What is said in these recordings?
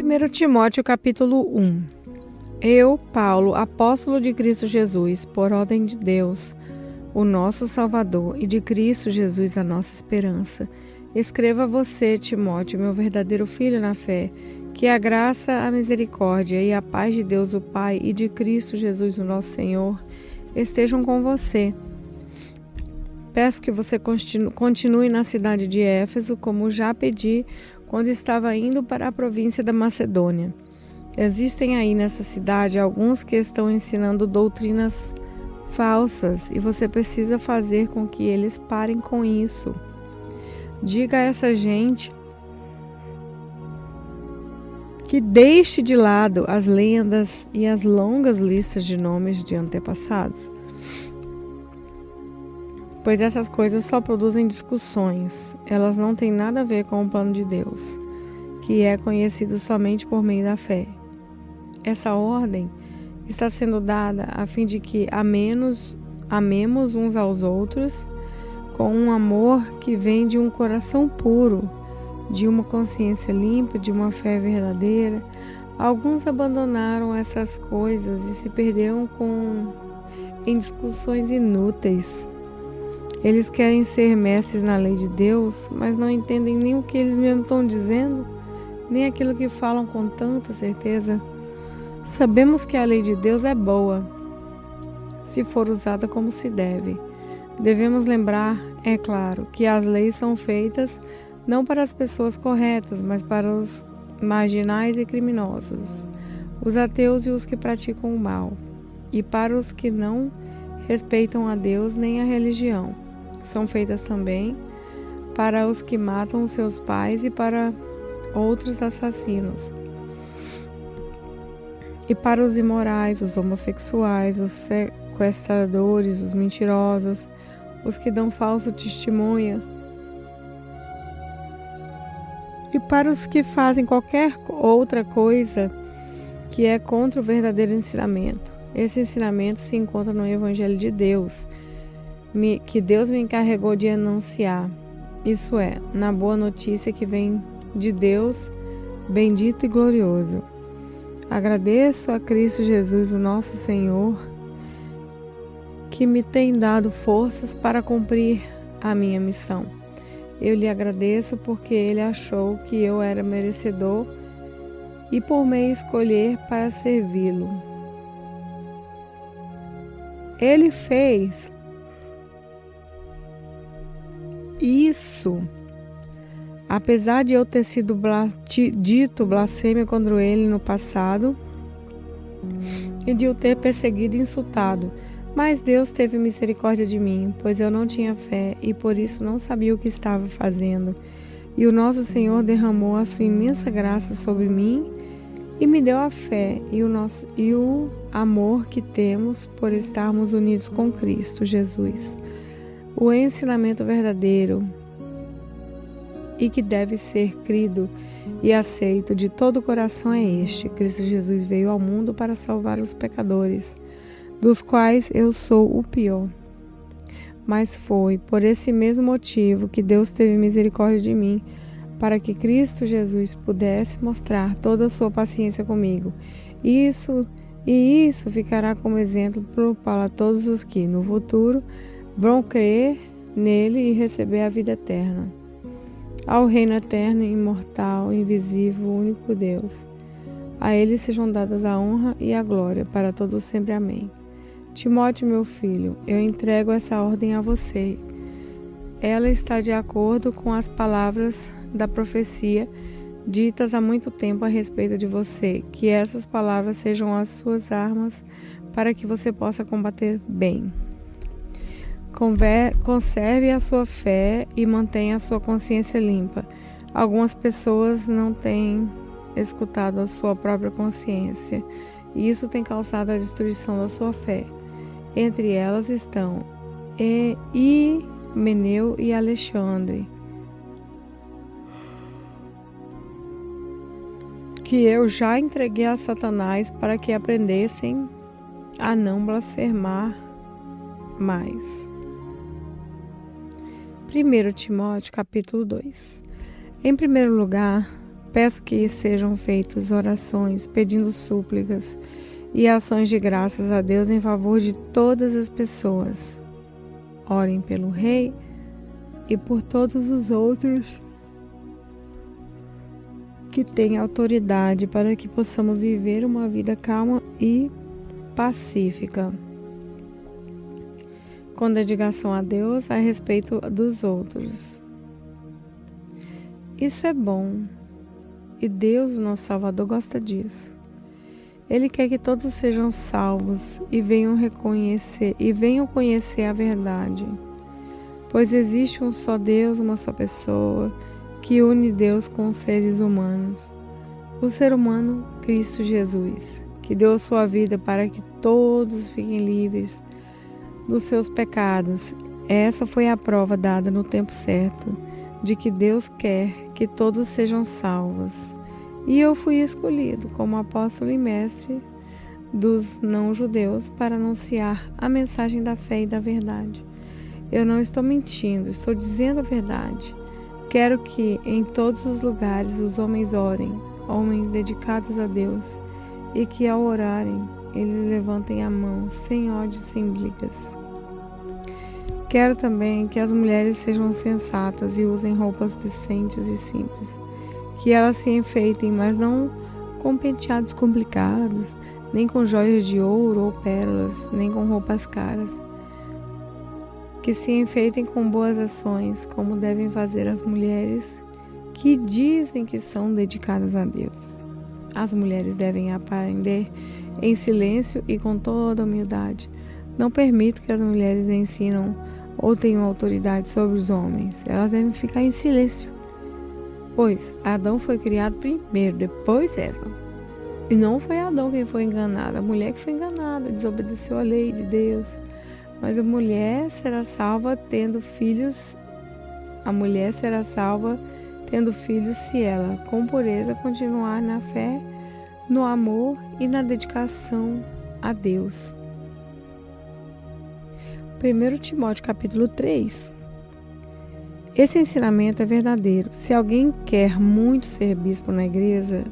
1 Timóteo capítulo 1. Eu, Paulo, apóstolo de Cristo Jesus, por ordem de Deus, o nosso Salvador, e de Cristo Jesus, a nossa esperança, escreva a você, Timóteo, meu verdadeiro filho na fé, que a graça, a misericórdia e a paz de Deus o Pai e de Cristo Jesus, o nosso Senhor, estejam com você. Peço que você continue na cidade de Éfeso, como já pedi quando estava indo para a província da Macedônia. Existem aí nessa cidade alguns que estão ensinando doutrinas falsas e você precisa fazer com que eles parem com isso. Diga a essa gente que deixe de lado as lendas e as longas listas de nomes de antepassados, pois essas coisas só produzem discussões. Elas não têm nada a ver com o plano de Deus, que é conhecido somente por meio da fé. Essa ordem está sendo dada a fim de que amemos uns aos outros com um amor que vem de um coração puro, de uma consciência limpa, de uma fé verdadeira. Alguns abandonaram essas coisas e se perderam em discussões inúteis. Eles querem ser mestres na lei de Deus, mas não entendem nem o que eles mesmos estão dizendo, nem aquilo que falam com tanta certeza. Sabemos que a lei de Deus é boa, se for usada como se deve. Devemos lembrar, é claro, que as leis são feitas não para as pessoas corretas, mas para os marginais e criminosos, os ateus e os que praticam o mal, e para os que não respeitam a Deus nem a religião. São feitas também para os que matam os seus pais e para outros assassinos, e para os imorais, os homossexuais, os sequestradores, os mentirosos, os que dão falso testemunho, e para os que fazem qualquer outra coisa que é contra o verdadeiro ensinamento. Esse ensinamento se encontra no Evangelho de Deus, que Deus me encarregou de anunciar. Isso é, na boa notícia que vem de Deus, bendito e glorioso. Agradeço a Cristo Jesus, o nosso Senhor, que me tem dado forças para cumprir a minha missão. Eu lhe agradeço porque Ele achou que eu era merecedor e por me escolher para servi-lo. Ele fez isso, apesar de eu ter sido dito blasfêmia contra ele no passado e de o ter perseguido e insultado. Mas Deus teve misericórdia de mim, pois eu não tinha fé e por isso não sabia o que estava fazendo. E o nosso Senhor derramou a sua imensa graça sobre mim e me deu a fé e o amor que temos por estarmos unidos com Cristo Jesus. O ensinamento verdadeiro e que deve ser crido e aceito de todo o coração é este: Cristo Jesus veio ao mundo para salvar os pecadores, dos quais eu sou o pior. Mas foi por esse mesmo motivo que Deus teve misericórdia de mim, para que Cristo Jesus pudesse mostrar toda a sua paciência comigo. Isso ficará como exemplo para todos os que, no futuro, vão crer nele e receber a vida eterna. Ao reino eterno, imortal, invisível, único Deus. A ele sejam dadas a honra e a glória para todos sempre. Amém. Timóteo, meu filho, eu entrego essa ordem a você. Ela está de acordo com as palavras da profecia ditas há muito tempo a respeito de você. Que essas palavras sejam as suas armas para que você possa combater bem. Conserve a sua fé e mantenha a sua consciência limpa. Algumas pessoas não têm escutado a sua própria consciência e isso tem causado a destruição da sua fé. Entre elas estão Himeneu e Alexandre, que eu já entreguei a Satanás para que aprendessem a não blasfemar mais. 1 Timóteo capítulo 2. Em primeiro lugar, peço que sejam feitas orações, pedindo súplicas e ações de graças a Deus em favor de todas as pessoas. Orem pelo rei e por todos os outros que têm autoridade para que possamos viver uma vida calma e pacífica, com dedicação a Deus a respeito dos outros. Isso é bom e Deus, nosso Salvador, gosta disso. Ele quer que todos sejam salvos e venham conhecer a verdade, pois existe um só Deus, uma só pessoa, que une Deus com os seres humanos. O ser humano, Cristo Jesus, que deu a sua vida para que todos fiquem livres dos seus pecados. Essa foi a prova dada no tempo certo, de que Deus quer que todos sejam salvos. E eu fui escolhido como apóstolo e mestre dos não-judeus para anunciar a mensagem da fé e da verdade. Eu não estou mentindo, estou dizendo a verdade. Quero que em todos os lugares os homens orem, homens dedicados a Deus, e que ao orarem eles levantem a mão, sem ódio, sem brigas. Quero também que as mulheres sejam sensatas e usem roupas decentes e simples. Que elas se enfeitem, mas não com penteados complicados, nem com joias de ouro ou pérolas, nem com roupas caras. Que se enfeitem com boas ações, como devem fazer as mulheres que dizem que são dedicadas a Deus. As mulheres devem aprender em silêncio e com toda humildade. Não permito que as mulheres ensinam ou tenham autoridade sobre os homens. Elas devem ficar em silêncio. Pois Adão foi criado primeiro, depois Eva. E não foi Adão quem foi enganado, a mulher que foi enganada, desobedeceu a lei de Deus. Mas a mulher será salva tendo filhos. A mulher será salva tendo filhos se ela, com pureza, continuar na fé, no amor e na dedicação a Deus. 1 Timóteo capítulo 3. Esse ensinamento é verdadeiro. Se alguém quer muito ser bispo na igreja,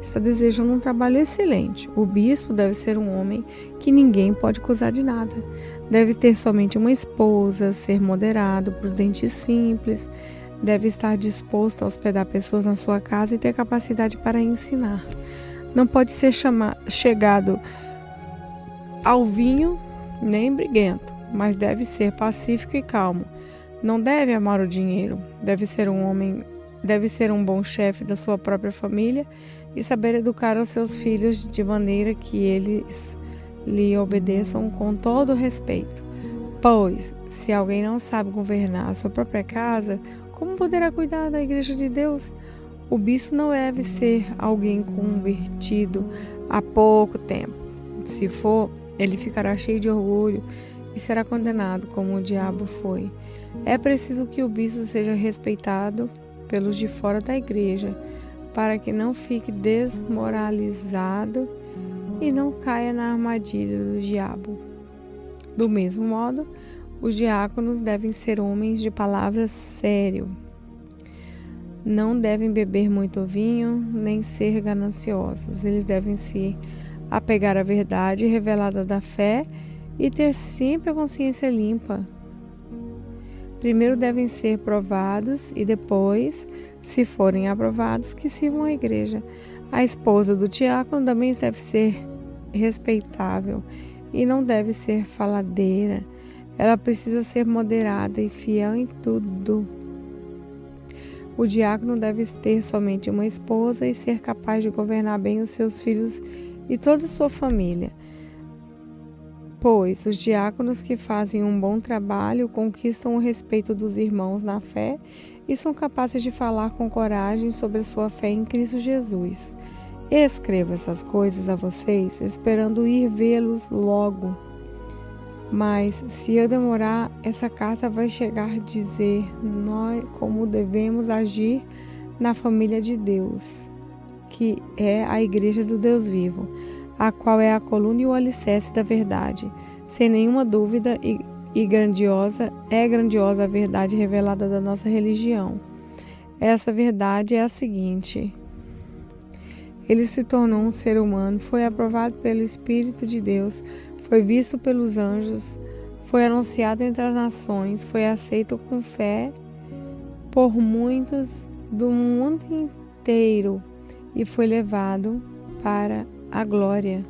está desejando um trabalho excelente. O bispo deve ser um homem que ninguém pode acusar de nada. Deve ter somente uma esposa, ser moderado, prudente e simples. Deve estar disposto a hospedar pessoas na sua casa e ter capacidade para ensinar. Não pode ser chegado ao vinho nem briguento, mas deve ser pacífico e calmo. Não deve amar o dinheiro, deve ser um bom chefe da sua própria família e saber educar os seus filhos de maneira que eles lhe obedeçam com todo respeito. Pois, se alguém não sabe governar a sua própria casa, como poderá cuidar da igreja de Deus? O bispo não deve ser alguém convertido há pouco tempo. Se for, ele ficará cheio de orgulho e será condenado como o diabo foi. É preciso que o bispo seja respeitado pelos de fora da igreja, para que não fique desmoralizado e não caia na armadilha do diabo. Do mesmo modo, os diáconos devem ser homens de palavra sério. Não devem beber muito vinho, nem ser gananciosos. Eles devem se apegar à verdade revelada da fé e ter sempre a consciência limpa. Primeiro devem ser provados e depois, se forem aprovados, que sirvam a igreja. A esposa do diácono também deve ser respeitável e não deve ser faladeira. Ela precisa ser moderada e fiel em tudo. O diácono deve ter somente uma esposa e ser capaz de governar bem os seus filhos e toda a sua família. Pois os diáconos que fazem um bom trabalho conquistam o respeito dos irmãos na fé e são capazes de falar com coragem sobre a sua fé em Cristo Jesus. Escrevo essas coisas a vocês, esperando ir vê-los logo. Mas, se eu demorar, essa carta vai chegar a dizer nós como devemos agir na família de Deus, que é a igreja do Deus vivo, a qual é a coluna e o alicerce da verdade. Sem nenhuma dúvida é grandiosa a verdade revelada da nossa religião. Essa verdade é a seguinte: Ele se tornou um ser humano, foi aprovado pelo Espírito de Deus, foi visto pelos anjos, foi anunciado entre as nações, foi aceito com fé por muitos do mundo inteiro e foi levado para a glória.